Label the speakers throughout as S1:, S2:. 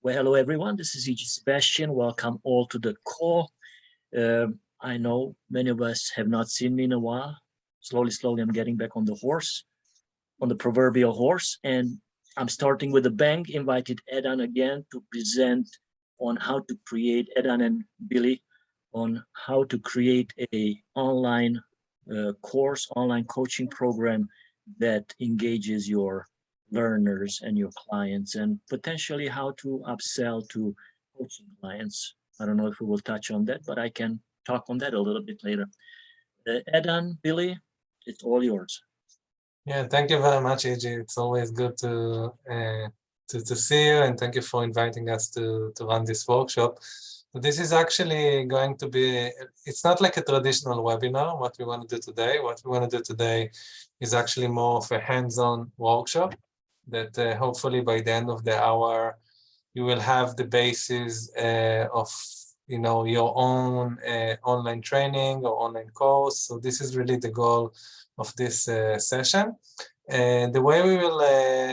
S1: Well, hello everyone. This is E.G. Sebastian. Welcome all to the call. I know many of us have not seen me in a while. Slowly, I'm getting back on the horse, on the proverbial horse, and I'm starting with a bang. Invited Edan again to present on how to create, Edan and Billy, on how to create a online course, online coaching program that engages your learners and your clients, and potentially how to upsell to coaching clients. I don't know if we will touch on that, but I can talk on that a little bit later. Edan, Billy, it's all yours.
S2: Yeah, thank you very much, AJ. It's always good to see you, and thank you for inviting us to run this workshop. This is actually going to be, it's not like a traditional webinar, what we want to do today. What we want to do today is actually more of a hands-on workshop that hopefully by the end of the hour, you will have the basis of your own online training or online course. So this is really the goal of this session. And the way we will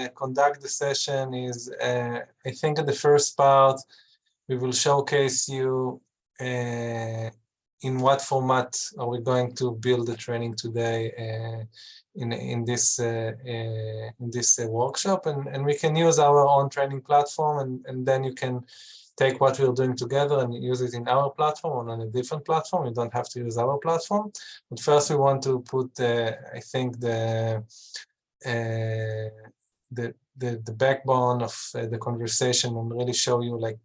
S2: conduct the session is, I think in the first part, we will showcase you in what format are we going to build the training today in this workshop, and we can use our own training platform, and then you can take what we're doing together and use it in our platform or on a different platform. You don't have to use our platform. But first we want to put, I think, the backbone of the conversation and really show you like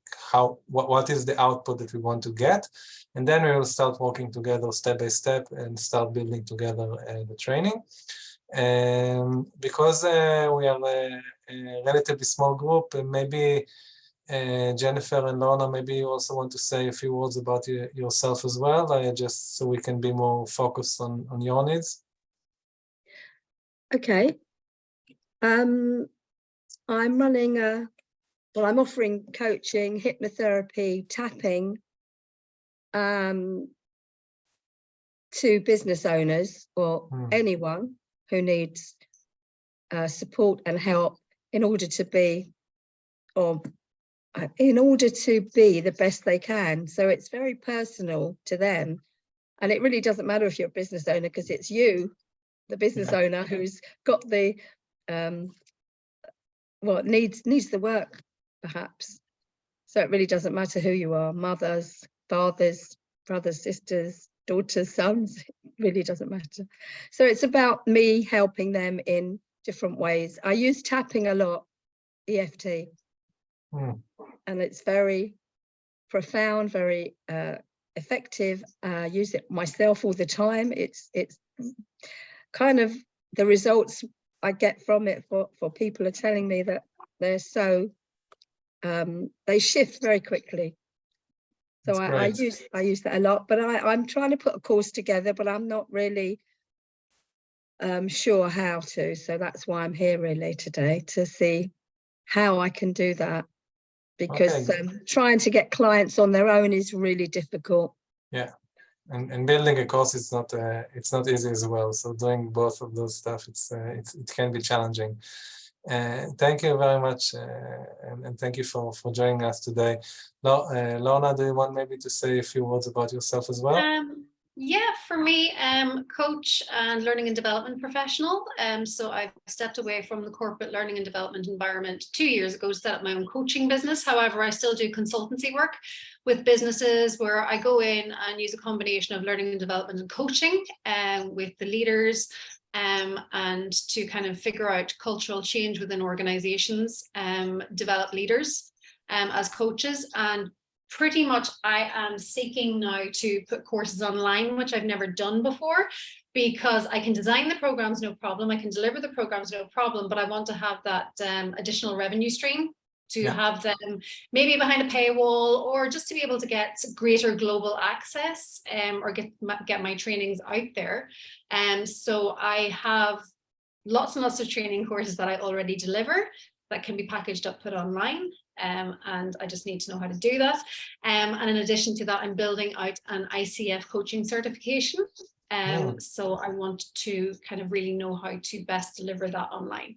S2: what is the output that we want to get. And then we will start working together step by step and start building together the training. Because we are a relatively small group, and maybe Jennifer and Lorna, maybe you also want to say a few words about yourself as well, just so we can be more focused on your needs.
S3: Okay. I'm running I'm offering coaching, hypnotherapy, tapping to business owners or anyone who needs support and help in order to be the best they can. So it's very personal to them. And it really doesn't matter if you're a business owner, because it's you, the business owner, who's got the needs the work, perhaps. So it really doesn't matter who you are, mothers, fathers, brothers, sisters, daughters, sons, it really doesn't matter. So it's about me helping them in different ways. I use tapping a lot, EFT, and it's very profound, very effective. I use it myself all the time. It's kind of the results I get from it for people are telling me that they're so they shift very quickly. So I use that a lot, but I'm trying to put a course together, but I'm not really sure how to. So that's why I'm here really today, to see how I can do that, because trying to get clients on their own is really difficult.
S2: Yeah. And building a course is not it's not easy as well. So doing both of those stuff, it can be challenging. Thank you very much, and thank you for joining us today. Lorna, do you want maybe to say a few words about yourself as well?
S4: Yeah, for me, coach and learning and development professional. So I've stepped away from the corporate learning and development environment 2 years ago to set up my own coaching business. However, I still do consultancy work with businesses where I go in and use a combination of learning and development and coaching with the leaders and to kind of figure out cultural change within organizations, develop leaders as coaches. And pretty much I am seeking now to put courses online, which I've never done before, because I can design the programs, no problem. I can deliver the programs, no problem, but I want to have that additional revenue stream to have them maybe behind a paywall, or just to be able to get greater global access or get my trainings out there. So I have lots and lots of training courses that I already deliver that can be packaged up, put online. And I just need to know how to do that. And in addition to that, I'm building out an ICF coaching certification. So I want to kind of really know how to best deliver that online.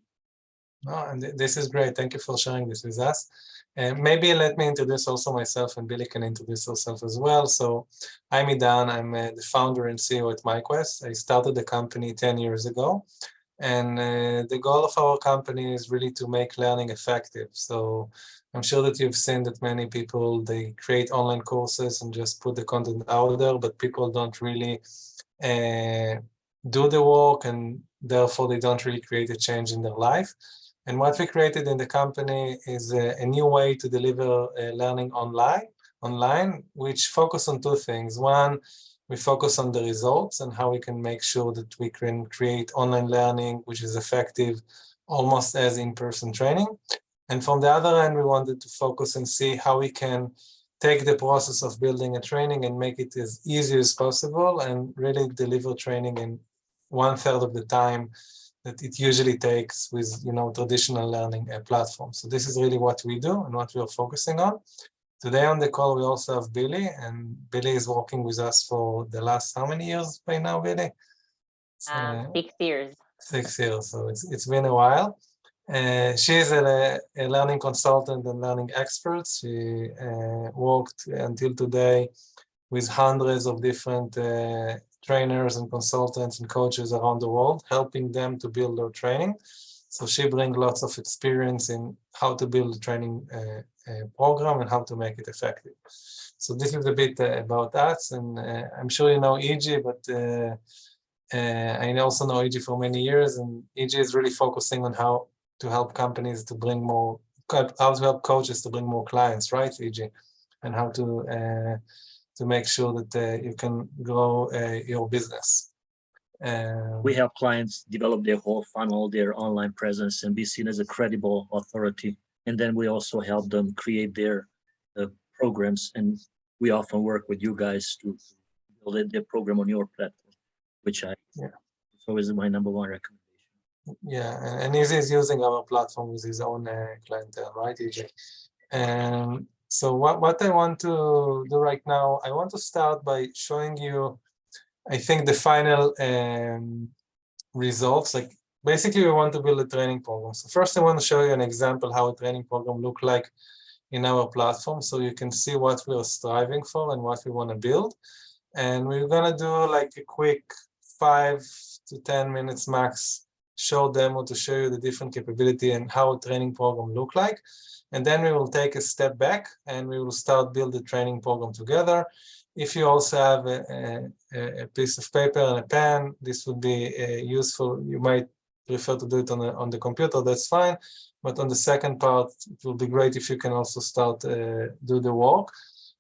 S2: No, and this is great. Thank you for sharing this with us. And maybe let me introduce also myself, and Billy can introduce herself as well. So I'm Idan. I'm the founder and CEO at MyQuest. I started the company 10 years ago. And the goal of our company is really to make learning effective. So I'm sure that you've seen that many people, they create online courses and just put the content out there, but people don't really do the work, and therefore they don't really create a change in their life. And what we created in the company is a new way to deliver learning online, which focus on two things. One, we focus on the results and how we can make sure that we can create online learning, which is effective almost as in-person training. And from the other end, we wanted to focus and see how we can take the process of building a training and make it as easy as possible and really deliver training in 1/3 of the time that it usually takes with traditional learning platforms. So this is really what we do and what we are focusing on. Today on the call, we also have Billy, and Billy is working with us for the last how many years by now, Billy?
S5: 6 years.
S2: 6 years, so it's been a while. She is a learning consultant and learning expert. She worked until today with hundreds of different trainers and consultants and coaches around the world, helping them to build their training. So she brings lots of experience in how to build a training program and how to make it effective. So this is a bit about us, and I'm sure you know EG, but I also know EG for many years, and EG is really focusing on how to help companies to bring more, how to help coaches to bring more clients, right, EG, and how to make sure that you can grow your business.
S1: We help clients develop their whole funnel, their online presence, and be seen as a credible authority. And then we also help them create their programs. And we often work with you guys to build their program on your platform, which it's always my number one recommendation.
S2: Yeah, and Easy is using our platform with his own clientele, right, EJ? And so what I want to do right now, I want to start by showing you, I think, the final results. Like, basically, we want to build a training program. So first, I want to show you an example how a training program look like in our platform, so you can see what we are striving for and what we want to build. And we're gonna do like a quick 5 to 10 minutes max show demo to show you the different capability and how a training program look like. And then we will take a step back and we will start build the training program together. If you also have a piece of paper and a pen, this would be useful. You might prefer to do it on the computer, that's fine. But on the second part, it will be great if you can also start do the work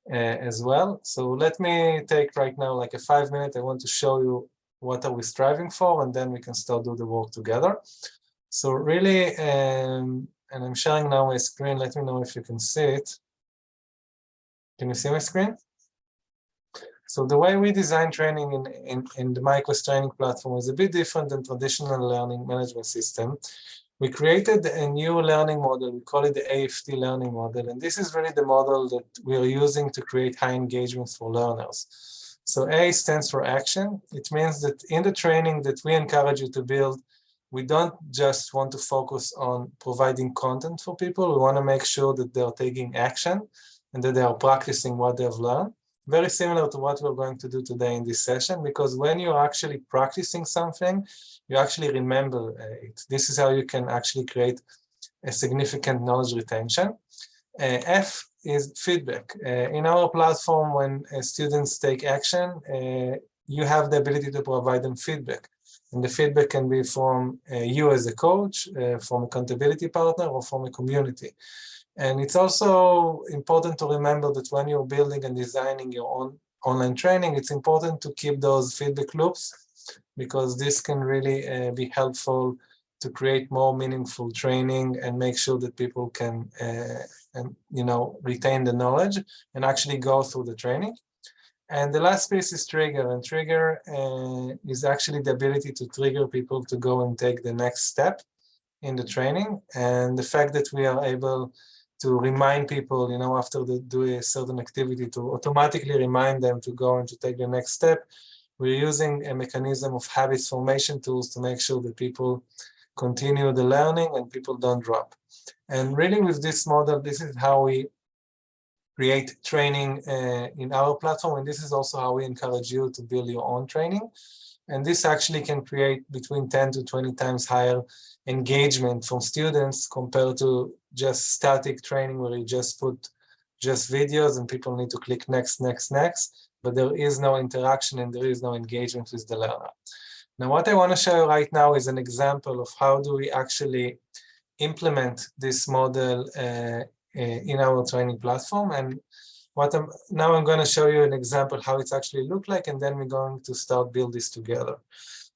S2: as well. So let me take right now like a 5 minute. I want to show you what are we striving for, and then we can start do the work together. So really, and I'm sharing now my screen. Let me know if you can see it. Can you see my screen? So the way we design training in the MyQuest training platform is a bit different than traditional learning management system. We created a new learning model. We call it the AFT learning model. And this is really the model that we are using to create high engagements for learners. So A stands for action. It means that in the training that we encourage you to build, we don't just want to focus on providing content for people. We want to make sure that they're taking action and that they are practicing what they've learned. Very similar to what we're going to do today in this session, because when you're actually practicing something, you actually remember it. This is how you can actually create a significant knowledge retention. F is feedback. In our platform, when students take action, you have the ability to provide them feedback. And the feedback can be from you as a coach, from an accountability partner, or from a community. And it's also important to remember that when you're building and designing your own online training, it's important to keep those feedback loops, because this can really be helpful to create more meaningful training and make sure that people can retain the knowledge and actually go through the training. And the last piece is trigger, and trigger is actually the ability to trigger people to go and take the next step in the training. And the fact that we are able to remind people, after they do a certain activity, to automatically remind them to go and to take the next step. We're using a mechanism of habits formation tools to make sure that people continue the learning and people don't drop. And really with this model, this is how we create training in our platform. And this is also how we encourage you to build your own training. And this actually can create between 10 to 20 times higher engagement from students compared to just static training where you just put just videos and people need to click next, next, next, but there is no interaction and there is no engagement with the learner. Now, what I want to show you right now is an example of how do we actually implement this model in our training platform. And now I'm going to show you an example how it's actually look like, and then we're going to start build this together.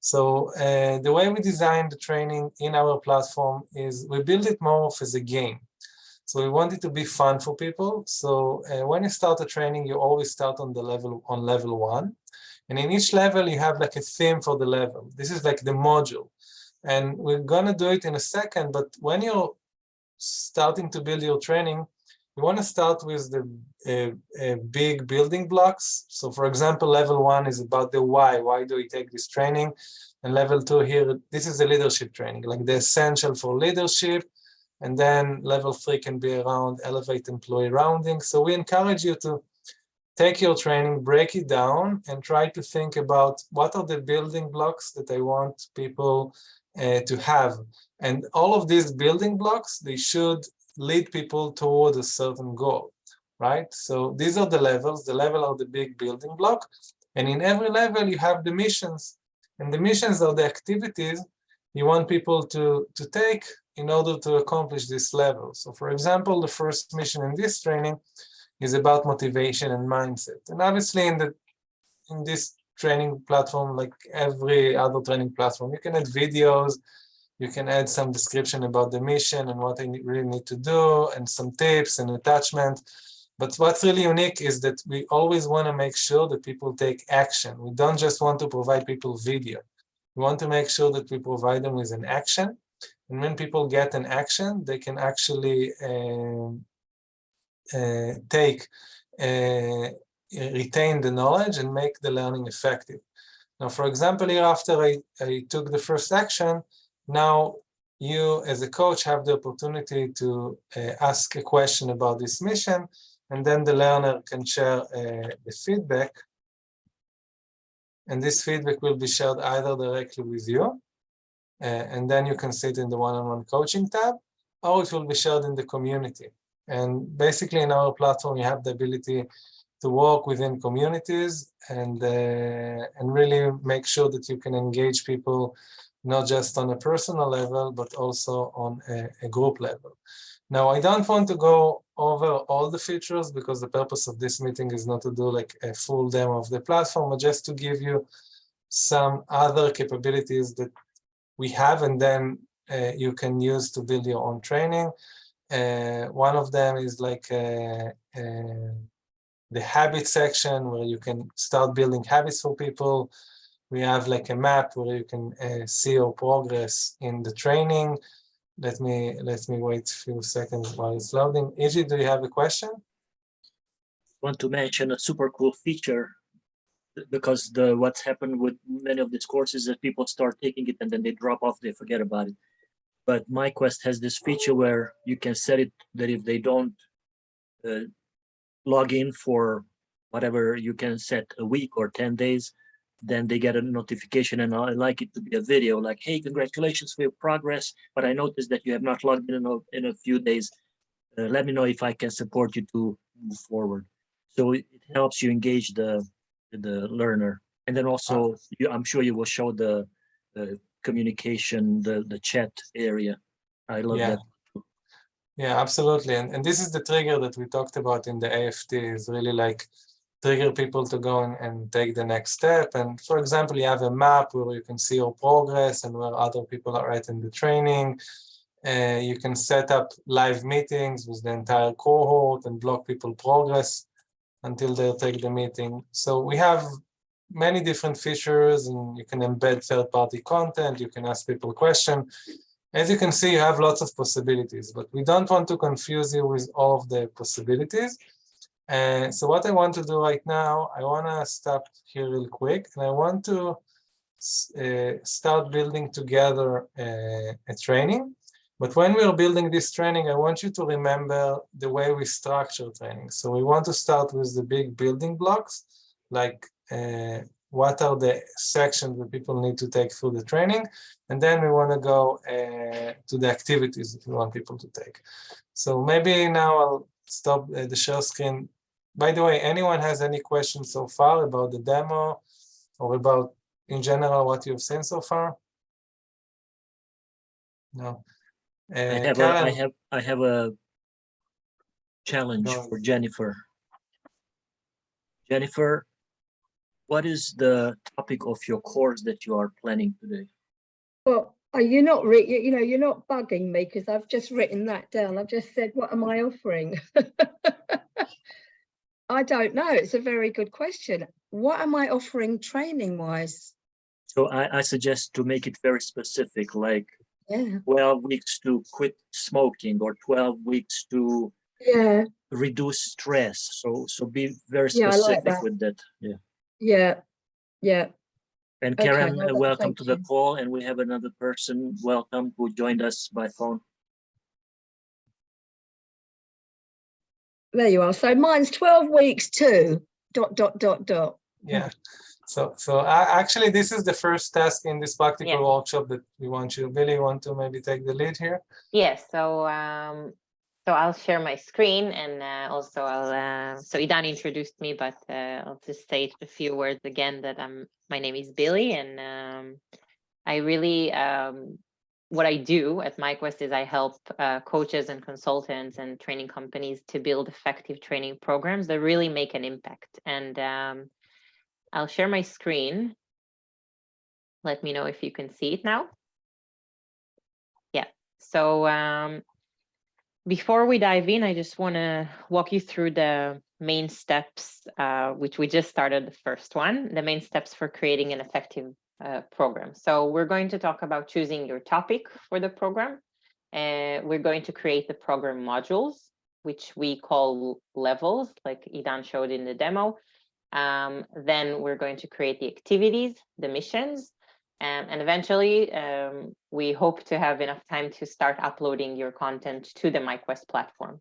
S2: So the way we design the training in our platform is we build it more of as a game. So we want it to be fun for people. So when you start a training, you always start on level 1. And in each level, you have like a theme for the level. This is like the module. And we're going to do it in a second. But when you're starting to build your training, you want to start with the big building blocks. So for example, level 1 is about the why. Why do we take this training? And level 2 here, this is the leadership training, like the essential for leadership. And then level 3 can be around elevate employee rounding. So we encourage you to take your training, break it down, and try to think about what are the building blocks that I want people to have. And all of these building blocks, they should lead people toward a certain goal, right? So these are the levels. The level are the big building block. And in every level, you have the missions. And the missions are the activities you want people to take in order to accomplish this level. So for example, the first mission in this training is about motivation and mindset. And obviously in this training platform, like every other training platform, you can add videos, you can add some description about the mission and what they really need to do, and some tips and attachment. But what's really unique is that we always want to make sure that people take action. We don't just want to provide people video. We want to make sure that we provide them with an action. And when people get an action, they can actually retain the knowledge and make the learning effective. Now, for example, here after I took the first action, now you as a coach have the opportunity to ask a question about this mission, and then the learner can share the feedback. And this feedback will be shared either directly with you, and then you can see it in the one-on-one coaching tab, or it will be shared in the community. And basically in our platform, you have the ability to work within communities and really make sure that you can engage people, not just on a personal level, but also on a group level. Now, I don't want to go over all the features because the purpose of this meeting is not to do like a full demo of the platform, but just to give you some other capabilities that we have, and then you can use to build your own training. One of them is like the habit section where you can start building habits for people. We have like a map where you can see your progress in the training. Let me wait a few seconds while it's loading. Iji, do you have a question?
S1: Want to mention a super cool feature, because what's happened with many of these courses is that people start taking it and then they drop off, they forget about it. But MyQuest has this feature where you can set it that if they don't log in for whatever, you can set a week or 10 days, then they get a notification. And I like it to be a video like, hey, congratulations for your progress, but I noticed that you have not logged in a few days. Let me know if I can support you to move forward. So it helps you engage the learner. And then also, I'm sure you will show the communication, the chat area. I love that.
S2: Yeah, absolutely. And this is the trigger that we talked about in the AFT, is really like trigger people to go and take the next step. And for example, you have a map where you can see your progress and where other people are at in the training. You can set up live meetings with the entire cohort and block people progress until they take the meeting. So we have many different features, and you can embed third-party content. You can ask people questions. As you can see, you have lots of possibilities, but we don't want to confuse you with all of the possibilities. So what I want to do right now, I want to stop here real quick, and I want to start building together a training. But when we're building this training, I want you to remember the way we structure training. So we want to start with the big building blocks, like what are the sections that people need to take through the training. And then we want to go to the activities that we want people to take. So maybe now I'll stop the share screen. By the way, anyone has any questions so far about the demo or about, in general, what you've seen so far? No.
S1: I have a challenge
S2: Go
S1: for
S2: on.
S1: Jennifer. Jennifer, what is the topic of your course that you are planning today?
S3: Well, are you not you're not bugging me because I've just written that down. I've just said, what am I offering? I don't know. It's a very good question. What am I offering training wise?
S1: So I suggest to make it very specific, like
S3: Yeah.
S1: 12 weeks to quit smoking or 12 weeks to
S3: Yeah.
S1: reduce stress. So be very
S3: Yeah, I like
S1: specific
S3: that.
S1: with that. Yeah.
S3: Yeah. Yeah.
S1: And
S3: Okay,
S1: Karen,
S3: no,
S1: welcome
S3: thank
S1: to the
S3: you.
S1: call. And we have another person, welcome, who joined us by phone.
S3: There you are. So mine's 12 weeks too. ...
S2: Yeah. So actually, this is the first task in this practical
S5: Yeah.
S2: workshop that we want you. Billy, you want to maybe take the lead here?
S5: Yes, so I'll share my screen, and also so Idan introduced me, but I'll just say a few words again that my name is Billy, and I really what I do at MyQuest is I help coaches and consultants and training companies to build effective training programs that really make an impact. And I'll share my screen. Let me know if you can see it now. Yeah, so before we dive in, I just want to walk you through the main steps, which we just started the first one, the main steps for creating an effective program. So we're going to talk about choosing your topic for the program. We're going to create the program modules, which we call levels, like Idan showed in the demo. Then we're going to create the activities, the missions, and eventually we hope to have enough time to start uploading your content to the MyQuest platform.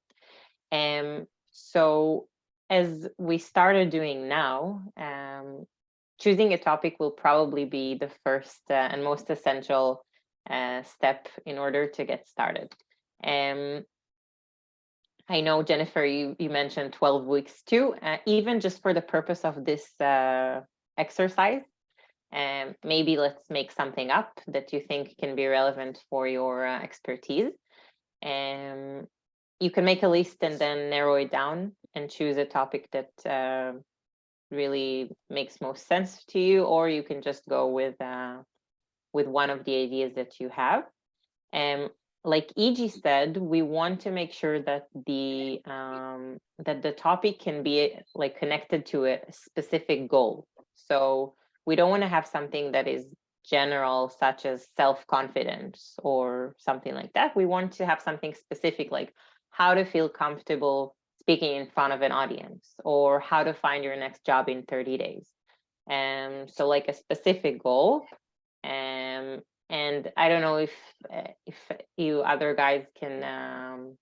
S5: So as we started doing now, choosing a topic will probably be the first and most essential step in order to get started. I know, Jennifer, you mentioned 12 weeks too, even just for the purpose of this exercise. Maybe let's make something up that you think can be relevant for your expertise. You can make a list and then narrow it down and choose a topic that really makes most sense to you, or you can just go with one of the ideas that you have. Like E.G. said, we want to make sure that the topic can be like connected to a specific goal. So we don't want to have something that is general, such as self-confidence or something like that. We want to have something specific, like how to feel comfortable speaking in front of an audience, or how to find your next job in 30 days. So like a specific goal. And I don't know if you other guys can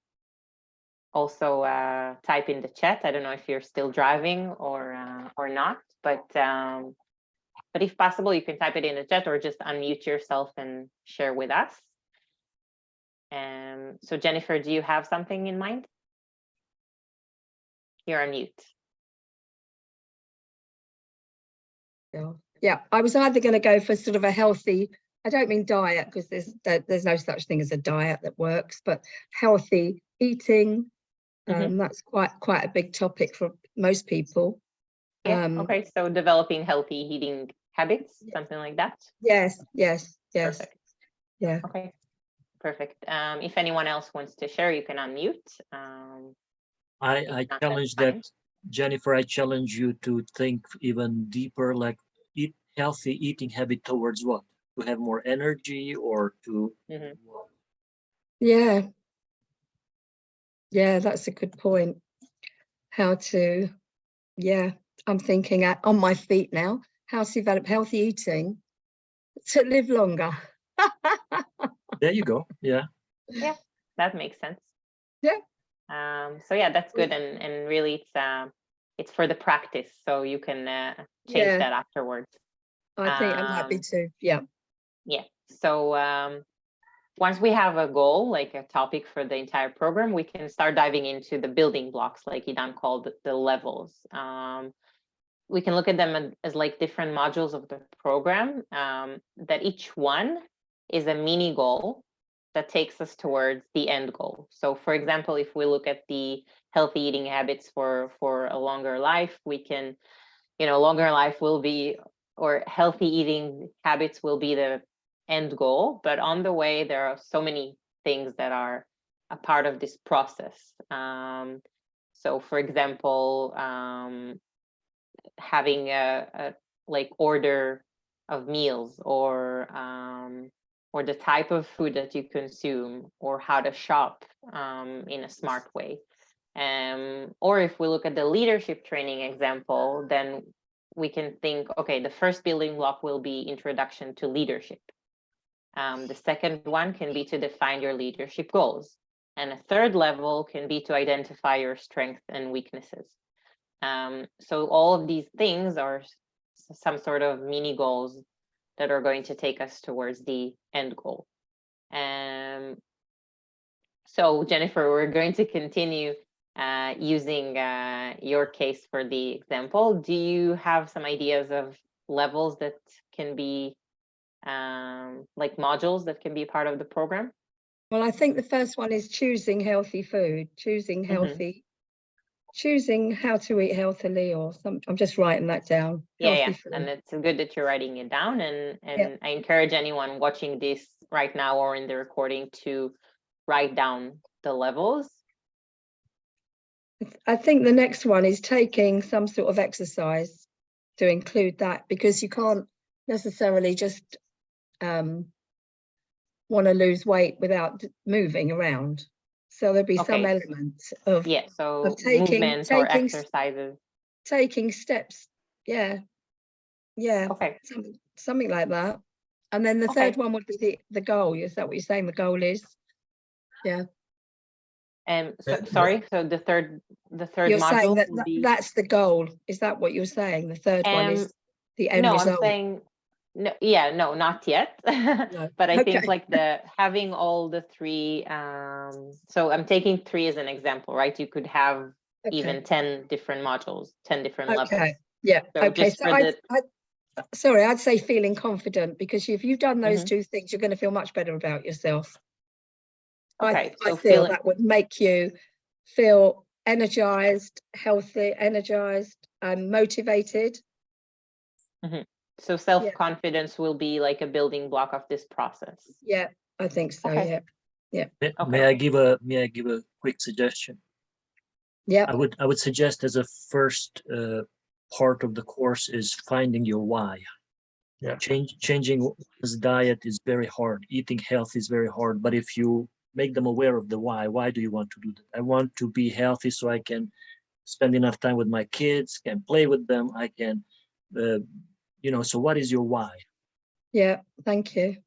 S5: also type in the chat. I don't know if you're still driving or not, but if possible, you can type it in the chat or just unmute yourself and share with us. So Jennifer, do you have something in mind? You're on mute.
S3: Yeah, I was either going to go for sort of a healthy, I don't mean diet, because there's no such thing as a diet that works, but healthy eating. That's quite a big topic for most people.
S5: Yeah. Okay. So developing healthy eating habits, something like that.
S3: Yes.
S5: Perfect.
S3: Yeah.
S5: Okay. Perfect. If anyone else wants to share, you can unmute.
S1: I challenge that, Jennifer. I challenge you to think even deeper, like healthy eating habit towards what? To have more energy, or to
S3: Yeah, that's a good point. How to, I'm thinking on my feet now, how to develop healthy eating. to live longer.
S1: There you go. Yeah.
S5: That makes sense.
S3: Yeah.
S5: So yeah, that's good, and really it's for the practice, so you can change
S3: Yeah.
S5: that afterwards.
S3: I think I might be too. Yeah.
S5: Yeah. So once we have a goal, like a topic for the entire program, we can start diving into the building blocks, like Idan called the levels. We can look at them as like different modules of the program, that each one is a mini goal that takes us towards the end goal. So for example, if we look at the healthy eating habits for a longer life, we can, longer life will be, or healthy eating habits will be the end goal. But on the way, there are so many things that are a part of this process. So for example, having a like order of meals, or the type of food that you consume, or how to shop in a smart way. Or if we look at the leadership training example, then we can think, okay, the first building block will be introduction to leadership. The second one can be to define your leadership goals. And a third level can be to identify your strengths and weaknesses. So all of these things are some sort of mini goals that are going to take us towards the end goal. So Jennifer, we're going to continue using your case for the example. Do you have some ideas of levels that can be like modules that can be part of the program?
S3: Well, I think the first one is choosing healthy food, choosing how to eat healthily, or some. I'm just writing that down.
S5: Yeah,
S3: Food.
S5: and it's good that you're writing it down. And
S3: Yeah.
S5: I encourage anyone watching this right now or in the recording to write down the levels.
S3: I think the next one is taking some sort of exercise to include that, because you can't necessarily just want to lose weight without moving around. So there'll be some
S5: Okay.
S3: element of
S5: So
S3: taking-
S5: movements or
S3: taking-
S5: exercises.
S3: taking steps. Yeah.
S5: Okay.
S3: Something like that. And then the
S5: Okay.
S3: third one would be the goal. Is that what you're saying? The goal is? Yeah.
S5: Sorry. So the third
S3: You're
S5: module
S3: saying that
S5: will be.
S3: that's the goal. Is that what you're saying? The third one is the end
S5: No,
S3: result.
S5: I'm saying no. Yeah, no, not yet.
S3: No.
S5: But I think
S3: Okay.
S5: like having all the three. So I'm taking 3 as an example, right? You could have even 10 different modules, 10 different levels.
S3: Okay. Yeah.
S5: So
S3: Okay.
S5: just
S3: So I'd say feeling confident, because if you've done those 2 things, you're going to feel much better about yourself.
S5: Okay.
S3: I feel that would make you feel energized, healthy, and motivated.
S5: So self-confidence will be like a building block of this process.
S3: Yeah, I think so.
S5: Okay.
S3: Yeah.
S1: May I give a quick suggestion?
S3: Yeah.
S1: I would suggest as a first part of the course is finding your why.
S2: Yeah.
S1: Changing one's diet is very hard. Eating healthy is very hard. But if you make them aware of the why do you want to do that? I want to be healthy so I can spend enough time with my kids, can play with them. I can, so what is your why?
S3: Yeah. Thank you.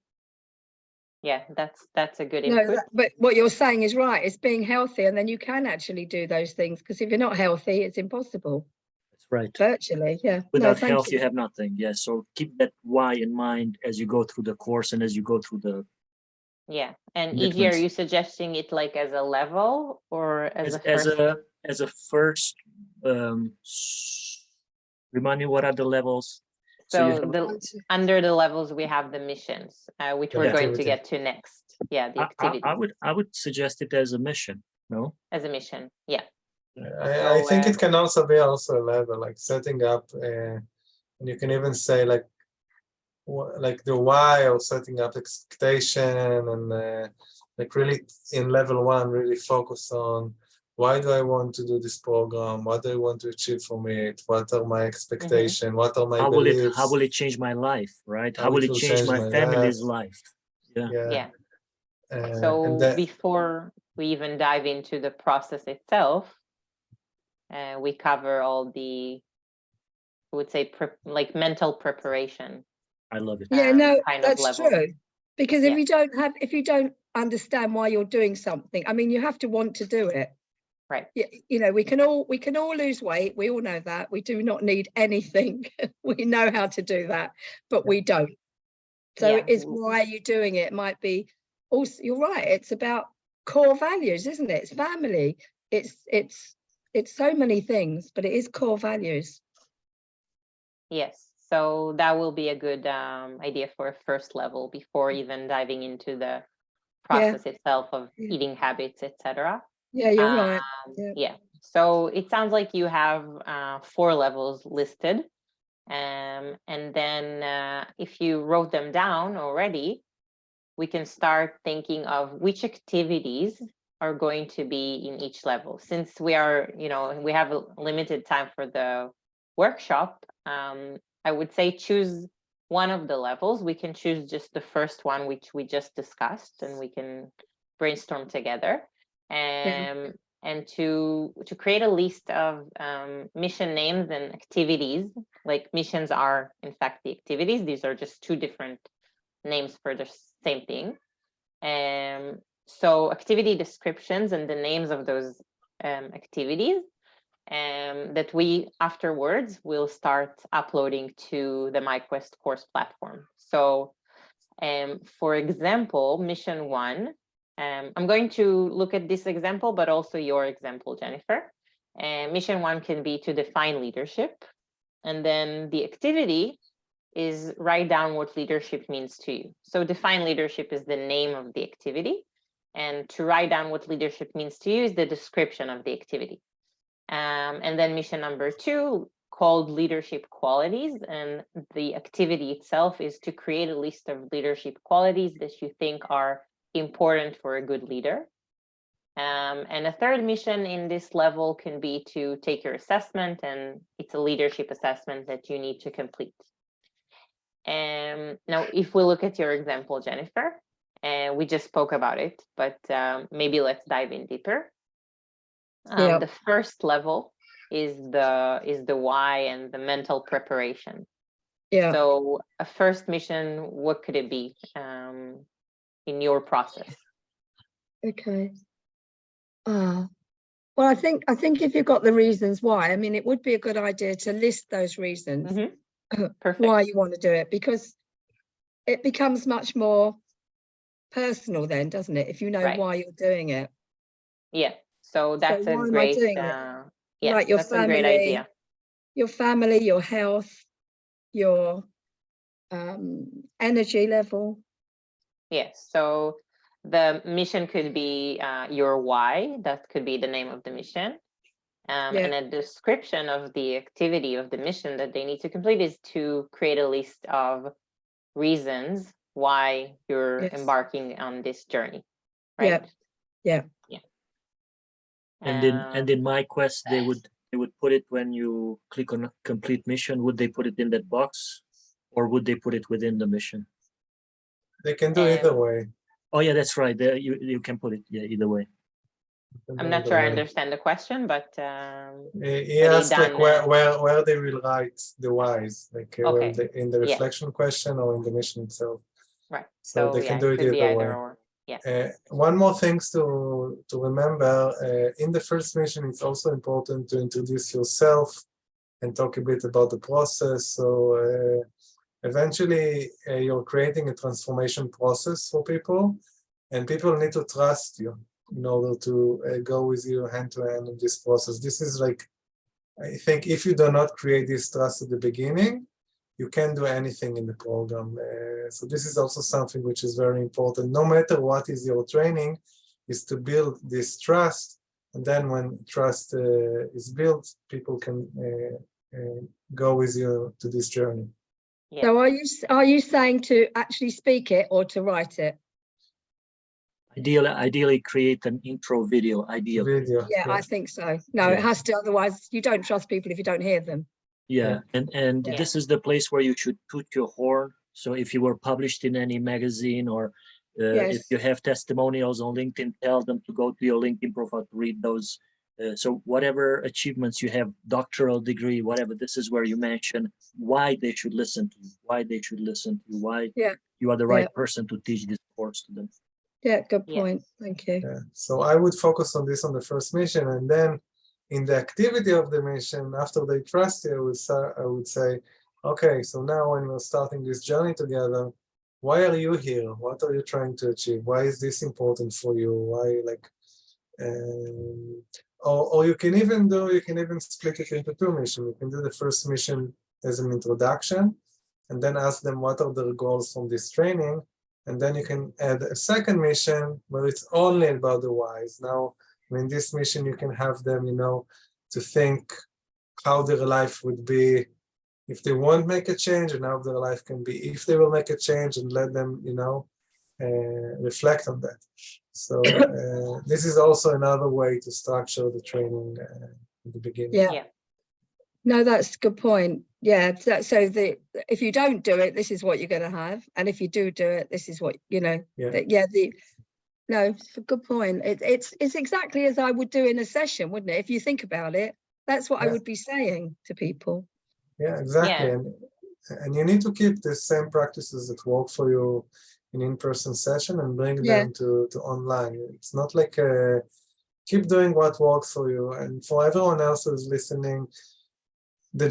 S5: Yeah, that's a good input.
S3: But what you're saying is right. It's being healthy, and then you can actually do those things, because if you're not healthy, it's impossible.
S1: That's right.
S3: Virtually, yeah.
S1: Without health, you have nothing. Yeah. So keep that why in mind as you go through the course and as you go through the.
S5: Yeah. And
S1: commitments.
S5: E.G., are you suggesting it like as a level or as a
S1: first? Remind me, what are the levels?
S5: So under the levels we have the missions, which we're going to get to next. Yeah, the activities.
S1: I would suggest it as a mission. No.
S5: As a mission, yeah.
S2: I think it can also be a level, like setting up, and you can even say like the why, or setting up expectation, and like really in level 1, really focus on why do I want to do this program? What do I want to achieve from it? What are my expectations? What are my beliefs?
S1: How will it change my life, right? How will it change my family's life?
S5: Yeah. So before we even dive into the process itself, we cover all the, I would say, like mental preparation
S1: I love it.
S3: Yeah, no,
S5: kind of
S3: that's
S5: level.
S3: true. Because
S5: Yeah.
S3: if you don't understand why you're doing something, I mean, you have to want to do it.
S5: Right.
S3: You know, we can all lose weight. We all know that. We do not need anything. We know how to do that, but we don't. So
S5: Yeah.
S3: it's why you're doing it. It might be also, you're right. It's about core values, isn't it? It's family. It's so many things, but it is core values.
S5: Yes. So that will be a good idea for a first level before even diving into the process itself of
S3: Yeah.
S5: eating habits, etc.
S3: Yeah, you're right. Yeah.
S5: Yeah. So it sounds like you have 4 levels listed. And then if you wrote them down already, we can start thinking of which activities are going to be in each level. Since we are, we have a limited time for the workshop, I would say choose one of the levels. We can choose just the first one, which we just discussed, and we can brainstorm together. And to create a list of mission names and activities. Like missions are, in fact, the activities. These are just 2 different names for the same thing. So activity descriptions and the names of those activities that we afterwards will start uploading to the MyQuest course platform. So for example, mission 1, I'm going to look at this example, but also your example, Jennifer. Mission 1 can be to define leadership. And then the activity is write down what leadership means to you. So define leadership is the name of the activity. And to write down what leadership means to you is the description of the activity. And then mission number 2, called leadership qualities. And the activity itself is to create a list of leadership qualities that you think are important for a good leader. And a third mission in this level can be to take your assessment, and it's a leadership assessment that you need to complete. Now, if we look at your example, Jennifer, we just spoke about it, but maybe let's dive in deeper. The first level is the why and the mental preparation.
S3: Yeah.
S5: So a first mission, what could it be in your process?
S3: Okay. Well, I think if you've got the reasons why, I mean, it would be a good idea to list those reasons
S5: Perfect.
S3: why you want to do it, because it becomes much more personal then, doesn't it? If you know why you're doing it.
S5: Yeah. So that's
S3: why
S5: a
S3: am I
S5: great
S3: doing it?
S5: yeah,
S3: Like your
S5: that's
S3: family,
S5: a great idea.
S3: Your family, your health, your energy level.
S5: Yes. So the mission could be your why. That could be the name of the mission. And a description of the activity of the mission that they need to complete is to create a list of reasons why you're embarking on this journey. Right?
S3: Yeah.
S1: And in MyQuest, they would put it when you click on complete mission. Would they put it in that box, or would they put it within the mission?
S2: They can do either way.
S1: Oh yeah, that's right. There you can put it either way.
S5: I'm not sure I understand the question, but
S2: he asked like where they will write the whys, like in the reflection question or in the mission itself.
S5: Right.
S2: So they can do it either way.
S5: Or. Yeah.
S2: One more thing to remember, in the first mission, it's also important to introduce yourself and talk a bit about the process. So eventually, you're creating a transformation process for people, and people need to trust you in order to go with you hand to hand in this process. This is like, I think if you do not create this trust at the beginning, you can't do anything in the program. So this is also something which is very important. No matter what is your training, is to build this trust. And then when trust is built, people can go with you to this journey.
S3: Yeah. So are you saying to actually speak it or to write it?
S1: Ideally create an intro video.
S2: Video.
S3: Yeah, I think so. No, it has to, otherwise you don't trust people if you don't hear them.
S1: Yeah, and this is the place where you should put your horn. So if you were published in any magazine, or if you have testimonials on LinkedIn, tell them to go to your LinkedIn profile to read those So whatever achievements you have, doctoral degree, whatever, this is where you mention why they should listen to you, why they should listen to you, why
S3: Yeah.
S1: you are the right
S3: Yeah.
S1: person to teach this course to them.
S3: Yeah, good
S5: Yeah.
S3: point. Thank you.
S2: Yeah. So I would focus on this on the first mission, and then in the activity of the mission, after they trust you, I would say, okay, so now when we're starting this journey together, why are you here? What are you trying to achieve? Why is this important for you? Why, like, or you can even split it into two missions. You can do the first mission as an introduction, and then ask them what are their goals from this training, and then you can add a second mission where it's only about the whys. Now, in this mission, you can have them, to think how their life would be if they won't make a change, and how their life can be if they will make a change, and let them, reflect on that. So this is also another way to structure the training at the beginning.
S3: Yeah.
S5: Yeah.
S3: No, that's a good point. Yeah. If you don't do it, this is what you're going to have. And if you do it, this is what,
S2: Yeah.
S3: No, it's a good point. It's exactly as I would do in a session, wouldn't it? If you think about it, that's what I
S2: Yeah.
S3: would be saying to people.
S2: Yeah, exactly.
S5: Yeah.
S2: And you need to keep the same practices that work for you in-person session and bring
S3: Yeah.
S2: them to online. It's not like keep doing what works for you. And for everyone else who's listening, the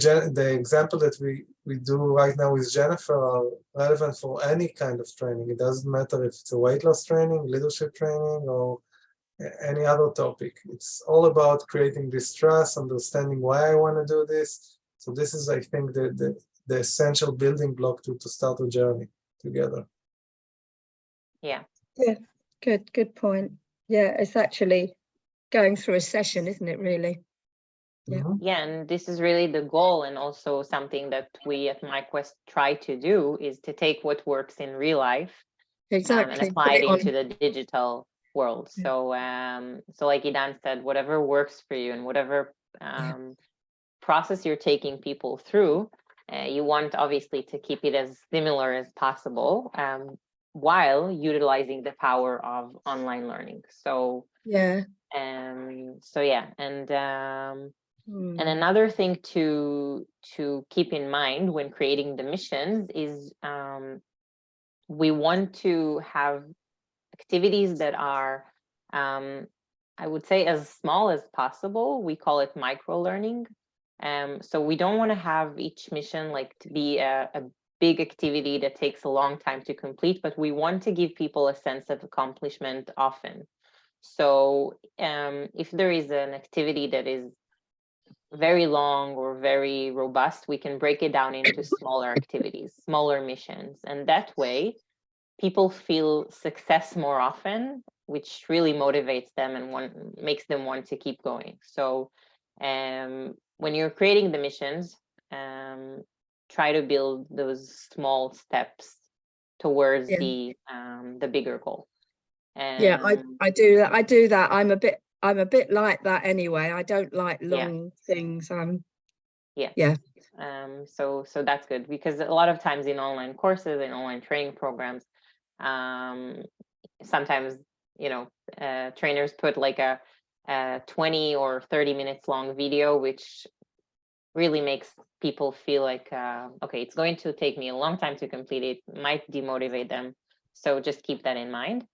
S2: example that we do right now with Jennifer are relevant for any kind of training. It doesn't matter if it's a weight loss training, leadership training, or any other topic. It's all about creating this trust, understanding why I want to do this. So this is, I think, the essential building block to start a journey together.
S5: Yeah.
S3: Yeah. Good point. Yeah, it's actually going through a session, isn't it, really? Yeah.
S2: Mhm.
S5: Yeah, and this is really the goal, and also something that we at MyQuest try to do is to take what works in real life and
S3: Exactly.
S5: apply it
S3: Put on.
S5: into the digital world.
S3: Yeah.
S5: So like Idan said, whatever works for you and whatever process you're taking people through, you want obviously to keep it as similar as possible, while utilizing the power of online learning. So
S3: Yeah.
S5: yeah, and
S3: Hmm.
S5: another thing to keep in mind when creating the missions is we want to have activities that are, I would say, as small as possible. We call it micro learning. So we don't want to have each mission like to be a big activity that takes a long time to complete, but we want to give people a sense of accomplishment often. So if there is an activity that is very long or very robust, we can break it down into smaller activities, smaller missions. And that way, people feel success more often, which really motivates them and makes them want to keep going. So when you're creating the missions, try to build those small steps towards the bigger goal.
S3: Yeah, I do that. I'm a bit like that anyway. I don't like long things.
S5: So that's good, because a lot of times in online courses and online training programs, sometimes trainers put like a 20 or 30 minutes long video, which really makes people feel like, okay, it's going to take me a long time to complete it, might demotivate them. So just keep that in mind.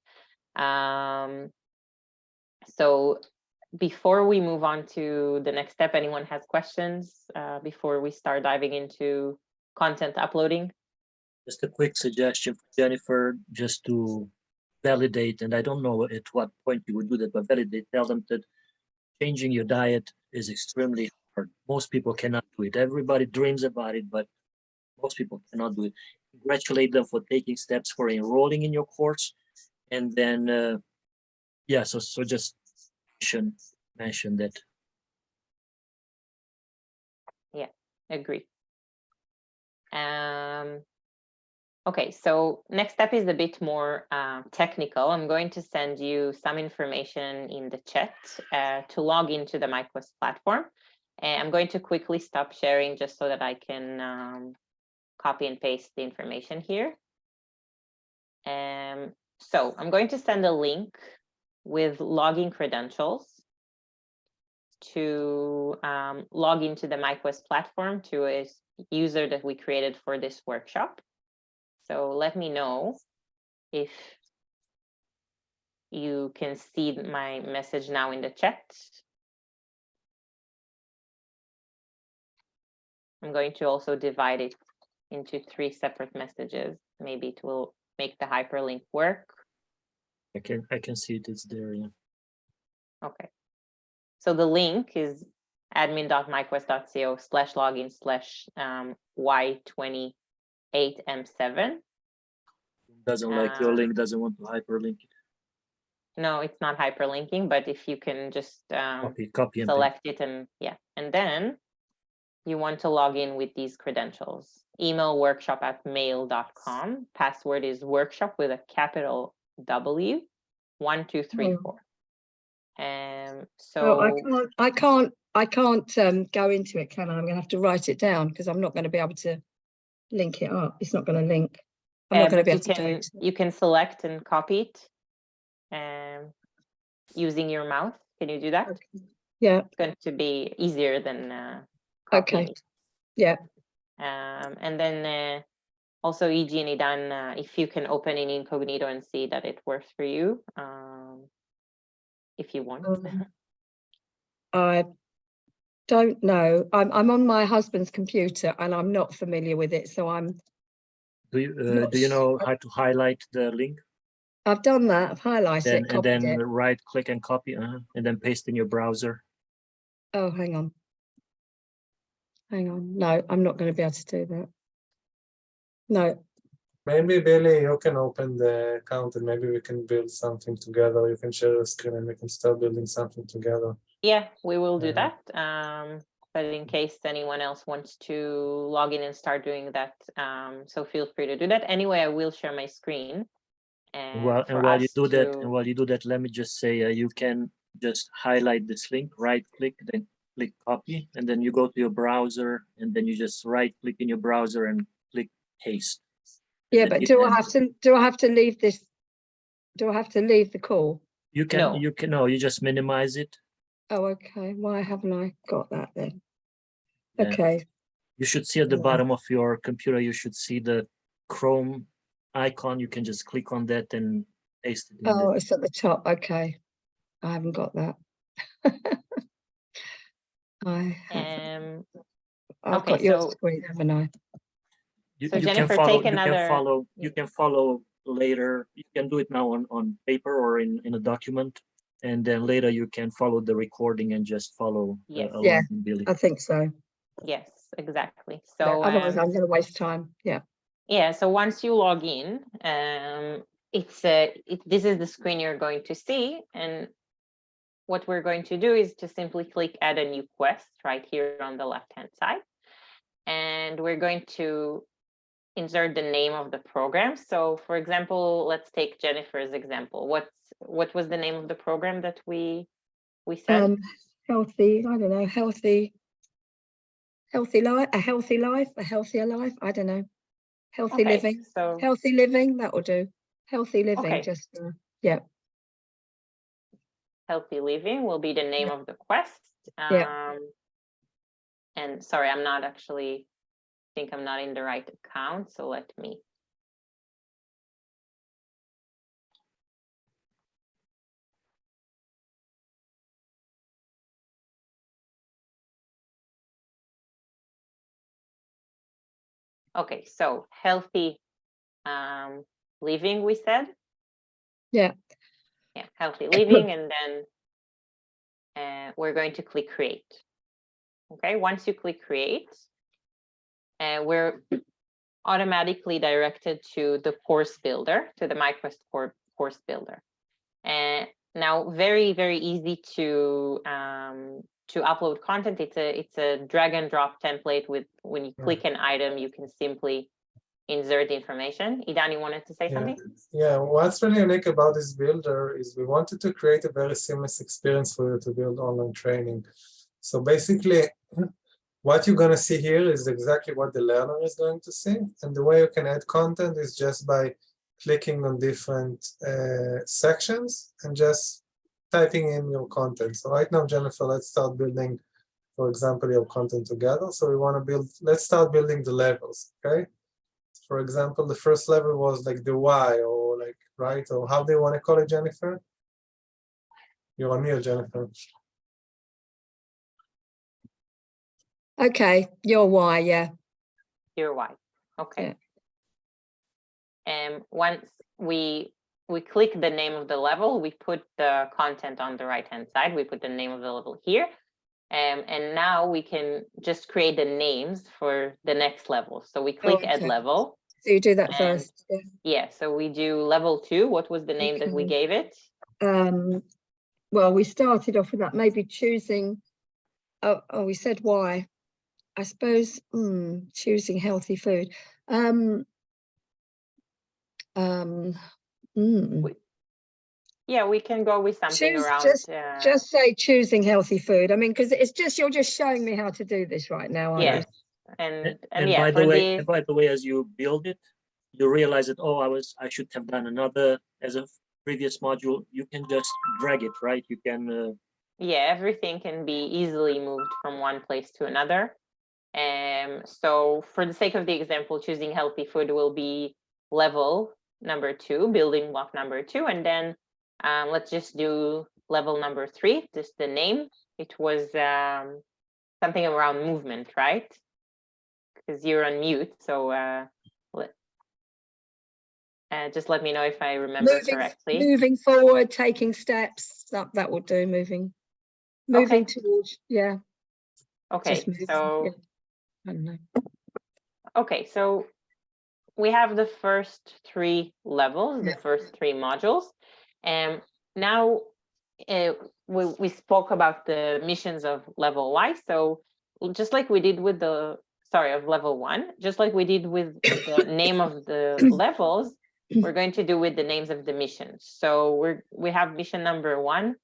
S5: So before we move on to the next step, anyone has questions before we start diving into content uploading?
S1: Just a quick suggestion for Jennifer, just to validate, and I don't know at what point you would do that, but validate, tell them that changing your diet is extremely hard. Most people cannot do it. Everybody dreams about it, but most people cannot do it. Congratulate them for taking steps for enrolling in your course. And then, so just mention that.
S5: Yeah, agree. Okay, so next step is a bit more technical. I'm going to send you some information in the chat to log into the MyQuest platform. And I'm going to quickly stop sharing just so that I can copy and paste the information here. So I'm going to send a link with login credentials. to log into the MyQuest platform to a user that we created for this workshop. So let me know if you can see my message now in the chat. I'm going to also divide it into 3 separate messages. Maybe it will make the hyperlink work.
S1: I can see it. It's there. Yeah.
S5: Okay. So the link is admin.myquest.co/login/y28m7.
S1: Doesn't like your link. Doesn't want to hyperlink it.
S5: No, it's not hyperlinking, but if you can just
S1: Copy and
S5: select it and and then you want to log in with these credentials. Email workshop@mail.com. Password is workshop with a capital W, 1234. So
S3: Oh, I can't go into it, can I? I'm going to have to write it down because I'm not going to be able to link it up. It's not going to link. I'm not going to be able to do it.
S5: You can select and copy it using your mouse. Can you do that?
S3: Okay. Yeah.
S5: It's going to be easier than
S3: Okay.
S5: copying.
S3: Yeah.
S5: And then also EG and Idan, if you can open in incognito and see that it works for you, if you want.
S3: I don't know. I'm on my husband's computer and I'm not familiar with it, so I'm.
S1: Do you know how to highlight the link?
S3: I've done that. I've highlighted it,
S1: And
S3: copied
S1: then
S3: it.
S1: right click and copy, and then paste in your browser.
S3: Oh, hang on. Hang on. No, I'm not going to be able to do that. No.
S2: Maybe Billy, you can open the account and maybe we can build something together. You can share your screen and we can start building something together.
S5: Yeah, we will do
S2: Yeah.
S5: that. But in case anyone else wants to log in and start doing that, so feel free to do that. Anyway, I will share my screen. And
S1: while you do that, let me just say you can just highlight this link, right click, then click copy, and then you go to your browser, and then you just right click in your browser and click paste.
S3: Yeah, but do I have to leave this? Do I have to leave the call?
S1: You can you just minimize it.
S3: Oh, okay. Why haven't I got that then?
S1: Yeah.
S3: Okay.
S1: You should see at the bottom of your computer, you should see the Chrome icon. You can just click on that and paste it in
S3: Oh,
S1: there.
S3: it's at the top. Okay. I haven't got that. I haven't. I've
S5: okay,
S3: got your
S5: so
S3: screen, haven't I?
S5: So Jennifer, take another.
S1: You can follow later. You can do it now on paper or in a document, and then later you can follow the recording and just follow
S5: Yes.
S1: along
S3: Yeah,
S1: with Billy.
S3: I think so.
S5: Yes, exactly.
S3: Yeah,
S5: So
S3: otherwise I'm going to waste time. Yeah.
S5: yeah, so once you log in, this is the screen you're going to see, and what we're going to do is to simply click add a new quest right here on the left hand side, and we're going to insert the name of the program. So for example, let's take Jennifer's example. What was the name of the program that we said?
S3: Healthy, I don't know, healthy life, a healthier life, I don't know. Healthy living.
S5: So
S3: healthy living, that will do. Healthy living,
S5: okay.
S3: just yeah.
S5: Healthy living will be the name of the quest.
S3: Yeah.
S5: And sorry, I'm not actually think I'm not in the right account, so let me. Okay, so healthy living, we said.
S3: Yeah.
S5: Yeah, healthy living, and then we're going to click create. Okay, once you click create, we're automatically directed to the course builder, to the MyQuest course builder. And now, very, very easy to upload content. It's a drag and drop template with, when you click an item, you can simply insert information. Idan, you wanted to say something?
S2: Yeah, what's really unique about this builder is we wanted to create a very seamless experience for you to build online training. So basically, what you're going to see here is exactly what the learner is going to see. And the way you can add content is just by clicking on different sections and just typing in your content. So right now, Jennifer, let's start building, for example, your content together. So we want to build, let's start building the levels, okay? For example, the first level was like the why, or like, right? Or how do you want to call it, Jennifer? You're on mute, Jennifer.
S3: Okay, your why, yeah.
S5: Your why. Okay. And once we click the name of the level, we put the content on the right hand side. We put the name of the level here. And now we can just create the names for the next level. So we click add
S3: okay.
S5: level.
S3: So you do that
S5: And
S3: first. Yeah.
S5: yeah, so we do level 2. What was the name that we
S3: Okay.
S5: gave it?
S3: Well, we started off with that, maybe choosing, oh, we said why. I suppose choosing healthy food.
S5: Yeah, we can go with something
S3: Choose,
S5: around.
S3: just say choosing healthy food. I mean, because it's just, you're just showing me how to do this right now, aren't
S5: yeah,
S3: you?
S5: and yeah,
S1: by
S5: for
S1: the way, as you build it, you realize that, oh, I should have done another as a previous module. You can just drag it, right? You can.
S5: Yeah, everything can be easily moved from one place to another. So for the sake of the example, choosing healthy food will be level number 2, building block number 2, and then let's just do level number 3, just the name. It was something around movement, right? Because you're on mute, so just let me know if I remember correctly.
S3: Moving forward, taking steps, that would do, moving towards, yeah.
S5: Okay,
S3: moving,
S5: so
S3: yeah. I don't know.
S5: okay, so we have the first 3 levels, the
S3: Yeah.
S5: first 3 modules, and now we spoke about the missions of level Y. So just like we did with the of level 1, just like we did with the name of the levels, we're going to do with the names of the missions. So we have mission number 1.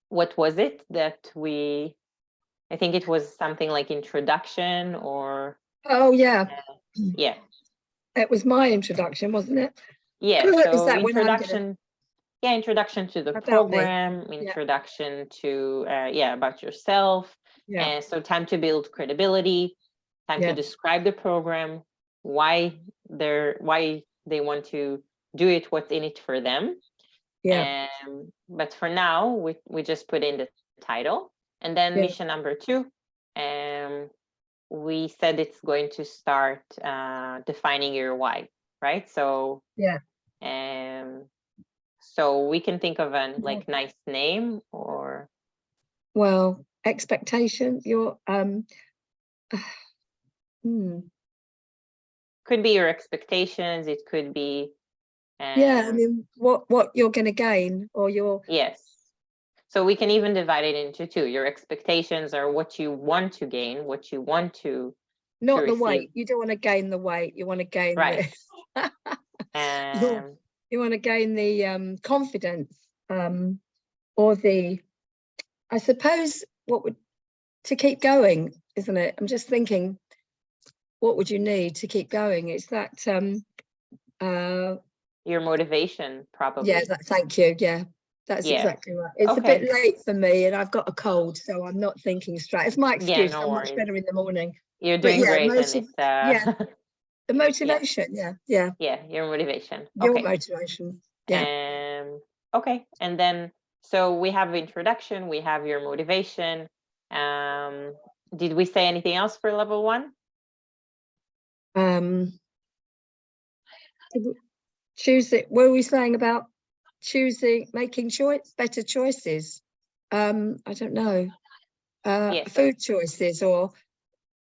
S5: What was it that I think it was something like introduction or.
S3: Oh yeah.
S5: Yeah.
S3: It was my introduction, wasn't it?
S5: Yeah.
S3: Is
S5: So
S3: that
S5: introduction. Yeah, introduction to the
S3: About me.
S5: program, introduction to about yourself.
S3: Yeah.
S5: And so time to build credibility, time to describe the program, why they want to do it, what's in it for them.
S3: Yeah.
S5: But for now, we just put in the title, and then mission number 2. We said it's going to start defining your why, right? So so we can think of a nice name, or
S3: expectation. Your
S5: could be your expectations. It could be
S3: I mean what you're going to gain, or your
S5: So we can even divide it into 2. Your expectations are what you want to gain, what you want to
S3: not the weight. You don't want to gain the weight. You want to gain you want to gain the confidence, or the, I suppose, to keep going, isn't it? I'm just thinking, what would you need to keep going? It's that
S5: your motivation, probably.
S3: Thank you. That's exactly right. It's a bit late for me, and I've got a cold, so I'm not thinking straight. It's my excuse.
S5: No
S3: I'm
S5: worries.
S3: much better in the morning.
S5: You're doing great.
S3: The motivation.
S5: Your motivation.
S3: Your motivation.
S5: Okay, and then so we have introduction, we have your motivation. Did we say anything else for level 1?
S3: Choose it. What were we saying about making better choices? I don't know. Food choices, or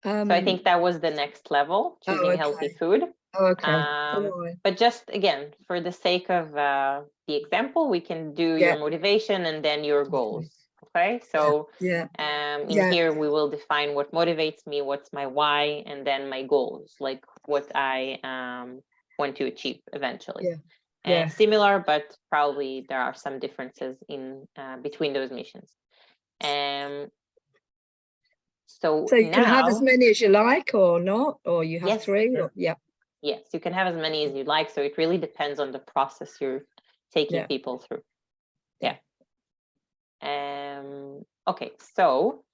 S5: so I think that was the next level, choosing healthy food. But just again, for the sake of the example, we can do your motivation and then your goals. Okay, so in here we will define what motivates me, what's my why, and then my goals, like what I want to achieve eventually. Similar, but probably there are some differences in between those missions. So
S3: you can have as many as you like, or not, or you have 3.
S5: Yes, you can have as many as you like. So it really depends on the process you're taking people through. Okay, so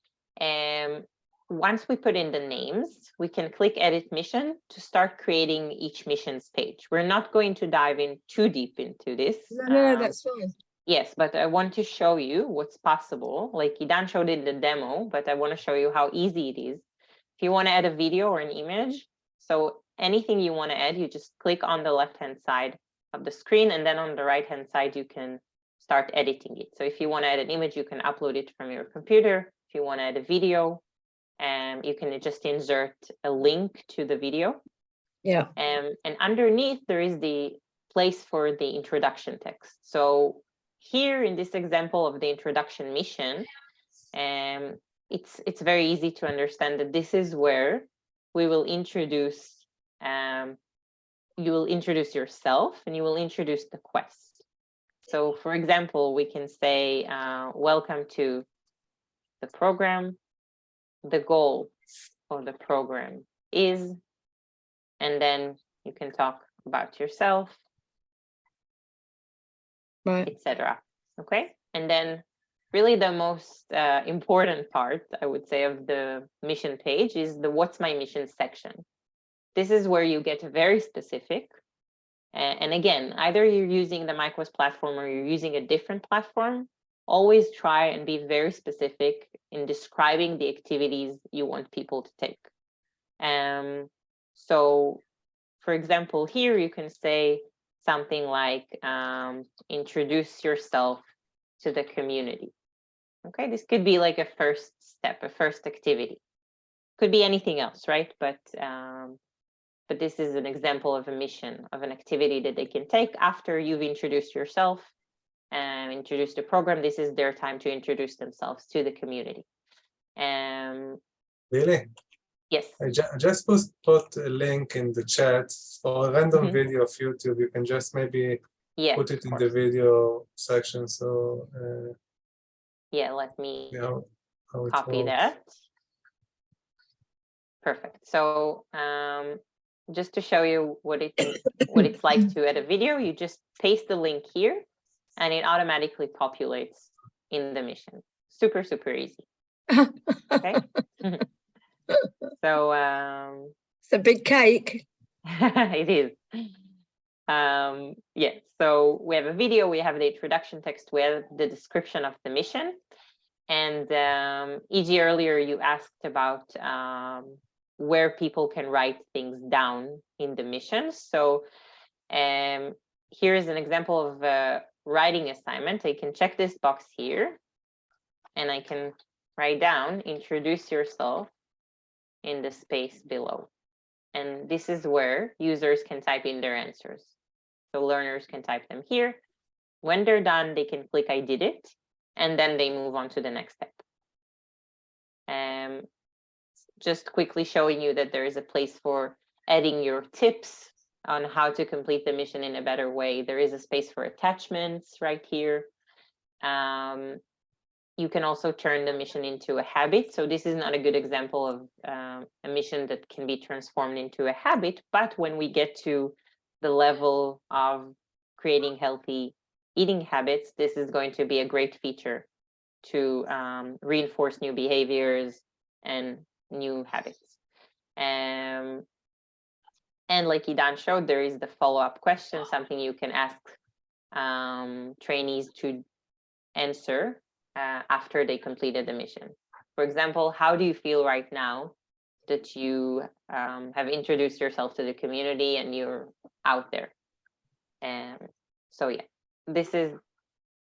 S5: once we put in the names, we can click Edit Mission to start creating each mission's page. We're not going to dive in too deep into this.
S3: No, that's fine.
S5: Yes, but I want to show you what's possible. Like Idan showed in the demo, but I want to show you how easy it is. If you want to add a video or an image, so anything you want to add, you just click on the left-hand side of the screen, and then on the right-hand side, you can start editing it. So if you want to add an image, you can upload it from your computer. If you want to add a video, you can just insert a link to the video.
S3: Yeah.
S5: And underneath, there is the place for the introduction text. So here in this example of the introduction mission, it's very easy to understand that this is where we will introduce, you will introduce yourself and you will introduce the quest. So for example, we can say, welcome to the program. The goal of the program is, and then you can talk about yourself,
S3: Right.
S5: etc. Okay, and then really the most important part, I would say, of the mission page is the what's my mission section. This is where you get very specific. And again, either you're using the MyQuest platform or you're using a different platform, always try and be very specific in describing the activities you want people to take. So for example, here you can say something like, introduce yourself to the community. Okay, this could be like a first step, a first activity. Could be anything else, right? But this is an example of a mission, of an activity that they can take after you've introduced yourself and introduced the program. This is their time to introduce themselves to the community.
S2: Really?
S5: Yes.
S2: I just put a link in the chat for a random
S5: Mhm.
S2: video of YouTube. You can just maybe
S5: Yeah,
S2: put it
S5: of
S2: in the
S5: course.
S2: video section. So
S5: Yeah, let me
S2: you know how it
S5: copy
S2: works.
S5: that. Perfect. So just to show you what it's like to add a video, you just paste the link here and it automatically populates in the mission. Super, super easy. Okay. So
S3: It's a big cake.
S5: it is. Yeah, so we have a video, we have the introduction text, we have the description of the mission. And E.G., earlier you asked about where people can write things down in the mission. So here is an example of a writing assignment. I can check this box here and I can write down, introduce yourself in the space below. And this is where users can type in their answers. So learners can type them here. When they're done, they can click I did it, and then they move on to the next step. Just quickly showing you that there is a place for adding your tips on how to complete the mission in a better way. There is a space for attachments right here. You can also turn the mission into a habit. So this is not a good example of a mission that can be transformed into a habit, but when we get to the level of creating healthy eating habits, this is going to be a great feature to reinforce new behaviors and new habits. And like Idan showed, there is the follow-up question, something you can ask trainees to answer after they completed the mission. For example, how do you feel right now that you have introduced yourself to the community and you're out there? So yeah, this is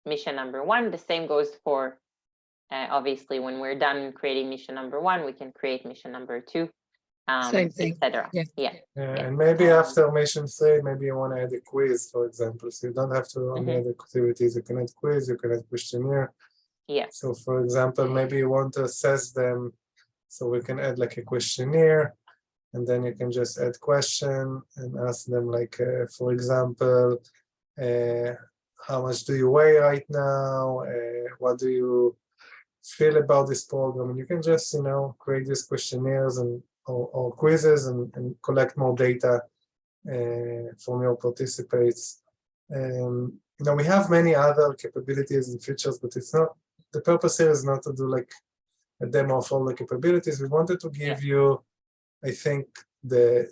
S5: mission number 1. The same goes for, obviously, when we're done creating mission number 1, we can create mission number 2,
S3: Same thing.
S5: etc.
S3: Yeah.
S2: And maybe after mission 3, maybe you want to add a quiz, for example. So you don't have to only add activities. You can add quiz, you can add questionnaire.
S5: Yeah.
S2: So for example, maybe you want to assess them. So we can add like a questionnaire, and then you can just add question and ask them like, for example, how much do you weigh right now? What do you feel about this program? And you can just, create these questionnaires or quizzes and collect more data from your participants. We have many other capabilities and features, but it's not the purpose here is not to do like a demo of all the capabilities. We wanted to give you, I think, the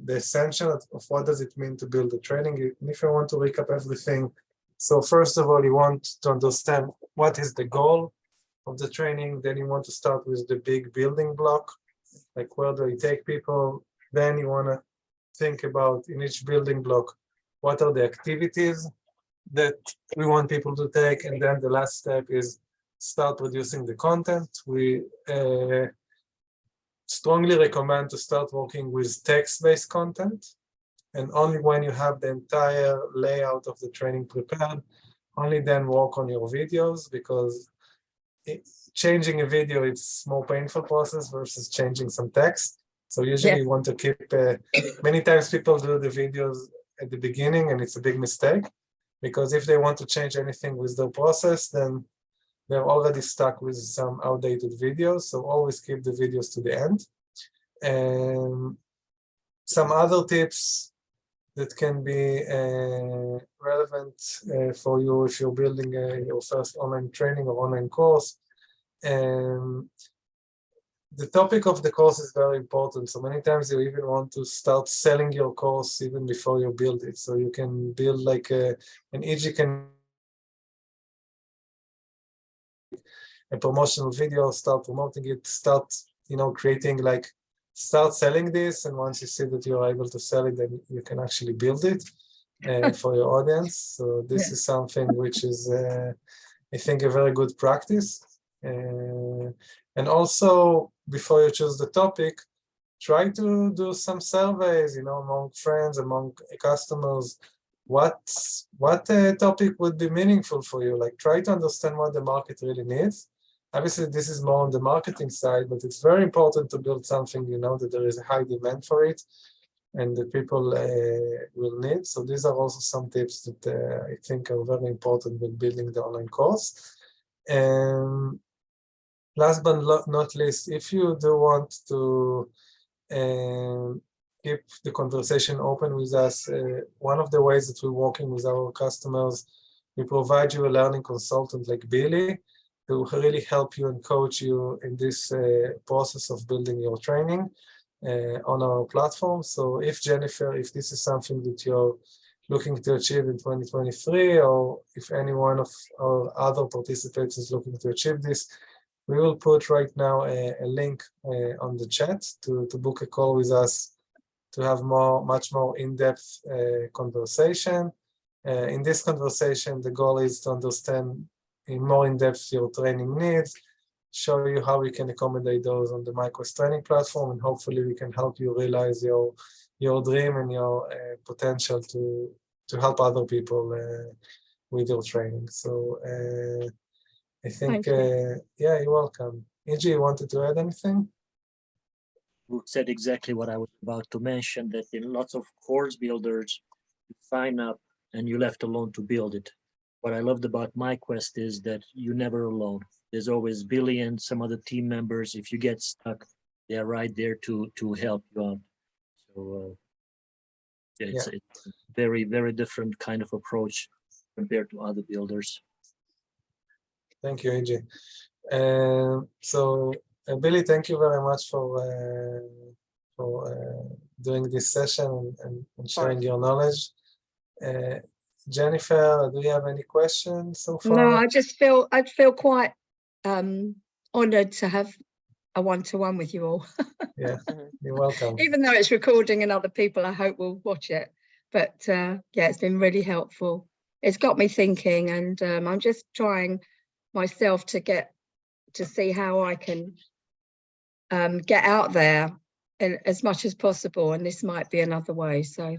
S2: essential of what does it mean to build a training. And if you want to recap everything, so first of all, you want to understand what is the goal of the training. Then you want to start with the big building block, like where do you take people. Then you want to think about in each building block, what are the activities that we want people to take. And then the last step is start producing the content. We strongly recommend to start working with text-based content. And only when you have the entire layout of the training prepared, only then work on your videos, because changing a video, it's more painful process versus changing some text. So usually you want to keep, many times people do the videos at the beginning and it's a big mistake, because if they want to change anything with their process, then they're already stuck with some outdated videos. So always keep the videos to the end. And some other tips that can be relevant for you if you're building your first online training or online course. The topic of the course is very important. So many times you even want to start selling your course even before you build it. So you can build like an EG can a promotional video, start promoting it, start, creating like, start selling this. And once you see that you're able to sell it, then you can actually build it for your audience. So this is something which is, I think, a very good practice. And also, before you choose the topic, try to do some surveys, among friends, among customers. What topic would be meaningful for you? Like, try to understand what the market really needs. Obviously, this is more on the marketing side, but it's very important to build something, that there is a high demand for it and that people will need. So these are also some tips that I think are very important when building the online course. And last but not least, if you do want to keep the conversation open with us, one of the ways that we're working with our customers, we provide you a learning consultant like Billy, to really help you and coach you in this process of building your training on our platform. So if Jennifer, if this is something that you're looking to achieve in 2023, or if any one of our other participants is looking to achieve this, we will put right now a link on the chat to book a call with us to have much more in-depth conversation. In this conversation, the goal is to understand more in depth your training needs, show you how we can accommodate those on the MyQuest training platform, and hopefully we can help you realize your dream and your potential to help other people with your training. So I think, yeah, you're welcome. EG, you wanted to add anything?
S1: You said exactly what I was about to mention, that in lots of course builders, you sign up and you're left alone to build it. What I loved about MyQuest is that you're never alone. There's always Billy and some other team members. If you get stuck, they're right there to help you out. So it's a very, very different kind of approach compared to other builders.
S2: Thank you, EG. So Billy, thank you very much for doing this session and sharing your knowledge. Jennifer, do you have any questions so far?
S3: No, I feel quite honored to have a one-to-one with you all.
S2: Yeah, you're welcome.
S3: Even though it's recording and other people, I hope, will watch it. But yeah, it's been really helpful. It's got me thinking, and I'm just trying myself to see how I can get out there as much as possible, and this might be another way. So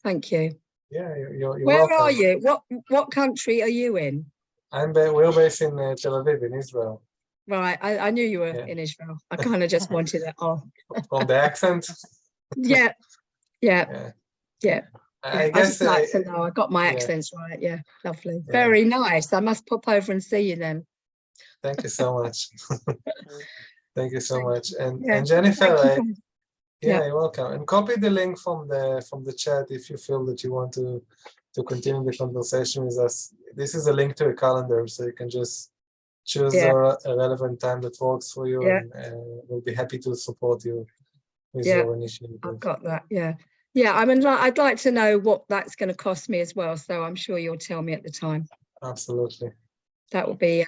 S3: thank you.
S2: Yeah, you're
S3: Where
S2: welcome.
S3: are you? What country are you in?
S2: We're based in Tel Aviv, in Israel.
S3: Right, I knew you were in Israel. I kind of just wanted it off.
S2: From the accent?
S3: Yeah.
S2: I
S3: I
S2: guess
S3: just like to know I got my accents right. Yeah, lovely. Very nice. I must pop over and see you then.
S2: Thank you so much. Thank you so much. And
S3: Yeah,
S2: Jennifer,
S3: Yeah.
S2: you're welcome. And copy the link from the chat if you feel that you want to continue the conversation with us. This is a link to a calendar, so you can just choose
S3: Yeah.
S2: a relevant time that works for you,
S3: Yeah.
S2: and we'll be happy to support you with
S3: Yeah.
S2: your initiative.
S3: I've got that. Yeah. Yeah. I mean, I'd like to know what that's going to cost me as well. So I'm sure you'll tell me at the time.
S2: Absolutely.
S3: That will be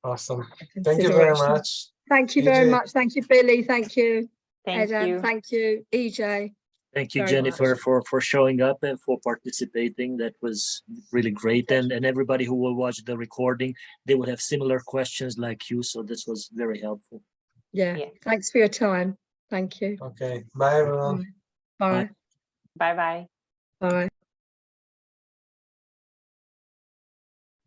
S2: Awesome.
S3: a
S2: Thank you very
S3: consideration.
S2: much.
S3: Thank you very
S2: EJ.
S3: much. Thank you, Billy. Thank you.
S5: Thank
S3: Adam,
S5: you.
S3: thank you. EJ.
S1: Thank you,
S3: Very
S1: Jennifer,
S3: much.
S1: for showing up and for participating. That was really great. And everybody who will watch the recording, they will have similar questions like you. So this was very helpful.
S3: Yeah.
S5: Yeah.
S3: Thanks for your time. Thank you.
S2: Okay. Bye, everyone.
S3: Bye.
S5: Bye bye.
S3: Bye.